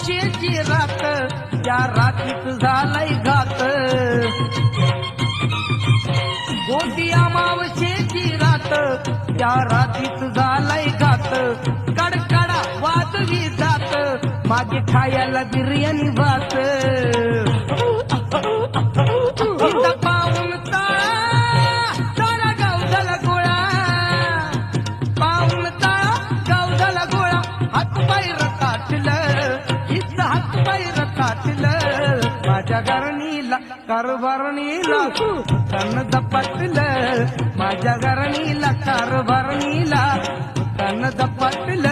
अमावशेची रात त्या रात्रीत झालाय घात गोटी अमावशेची रात त्या रात्रीत झालाय घात कडकडा वाजवी जात मागे खायला बिर्याणी भात इथं पाऊन तारा गाव झाला गोळा पाऊन तारा गाव झाला गोळा हात पाय रताटलं इथं हात पाय रताटलं माझ्या घरणीला कारभारणीला तन दपाटलं माझ्या घरणीला कारभारणीला तन दपाटलं